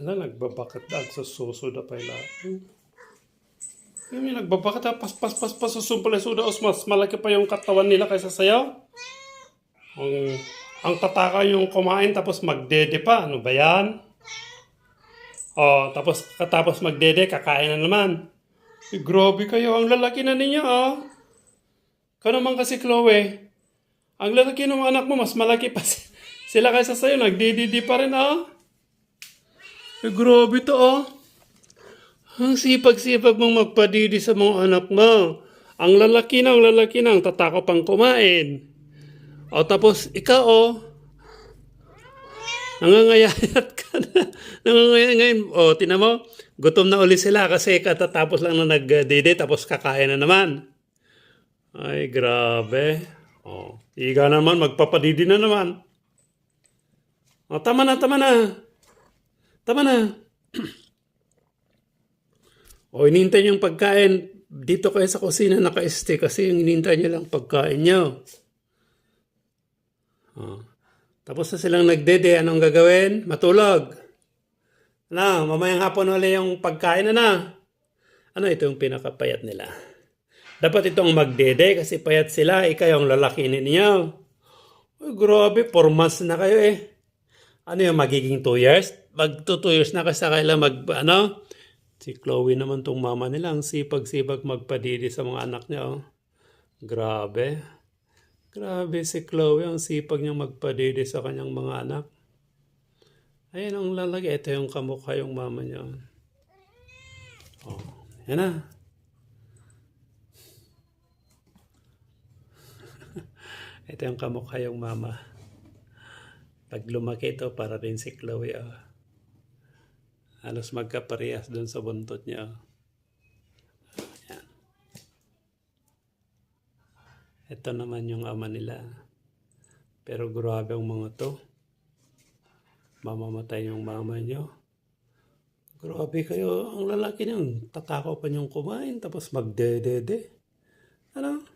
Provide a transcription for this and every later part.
Nagbabakat dahil sa suso na pala. Yung nagbabakat na pas sa sumpalay suda os mas malaki pa yung katawan nila kaysa sayo. Ang, ang tataka yung kumain tapos magdede pa. Ano ba yan? Oh, tapos katapos magdede, kakain na naman. Grabe kayo, ang lalaki na ninyo, oh. Ka naman kasi, Chloe. Ang lalaki ng anak mo, mas malaki pa sila kaysa sa'yo. Nagdididi pa rin, oh. Grabe to, oh. Ang sipag-sipag mong magpadidi sa mga anak mo. Ang lalaki na, ang tatako pang kumain. O tapos, ikaw, oh. Nangangayayat ka na. Nangangayayat ngayon. O, tinan mo, gutom na uli sila kasi katatapos lang na nagdidi tapos kakain na naman. Ay, grabe. O, iga naman, magpapadidi na naman. O, tama na. Tama na. O, inintay niyong pagkain. Dito kayo sa kusina naka-stay kasi yung inintay niyo lang pagkain niyo. O, tapos na silang nagdede, anong gagawin? Matulog. Mamayang hapon ulit yung pagkain na. Ano ito yung pinakapayat nila? Dapat itong magdede kasi payat sila. Ikaw yung lalaki ninyo. Ay, grabe, 4 months na kayo eh. Ano yung magiging 2 years? Mag 2 years na kasi kailan Si Chloe naman tong mama nila. Ang sipag-sipag magpadidi sa mga anak niya. Oh. Grabe. Grabe si Chloe, ang sipag niyang magpadede sa kanyang mga anak. Ayun ang lalaki. Ito yung kamukha yung mama niya. Oh, yan na. Ito yung kamukha yung mama. Pag lumaki ito, para rin si Chloe. Oh. Halos magkaparehas dun sa buntot niya. Oh. Ito naman yung ama nila. Pero grabe ang mga to. Mamamatay yung mama nyo. Grabe kayo. Ang lalaki niyo. Tatakaw pa niyong kumain. Tapos magdedede. Ano?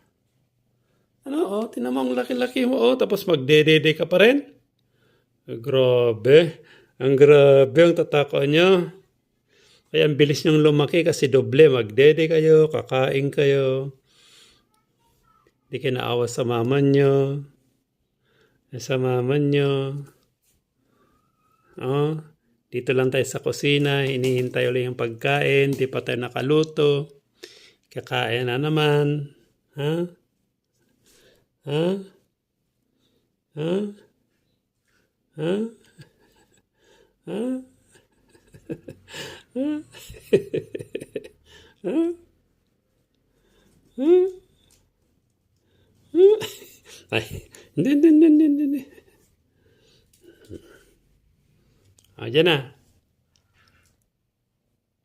Oh, tinamang laki-laki mo. Oh, tapos magdedede ka pa rin. Grabe. Ang grabe ang tatakaw niyo. Kaya ang bilis niyong lumaki kasi doble. Magdede kayo. Kakain kayo. Di kayo naawa sa mama nyo. Sa mama nyo. Oh, dito lang tayo sa kusina. Hinihintay ulit yung pagkain. Di pa tayo nakaluto. Kakain na naman. Ha? Ha? Ha? Ha? Ha? Ha? Ha? Ha? Ay, hindi. Dyan na.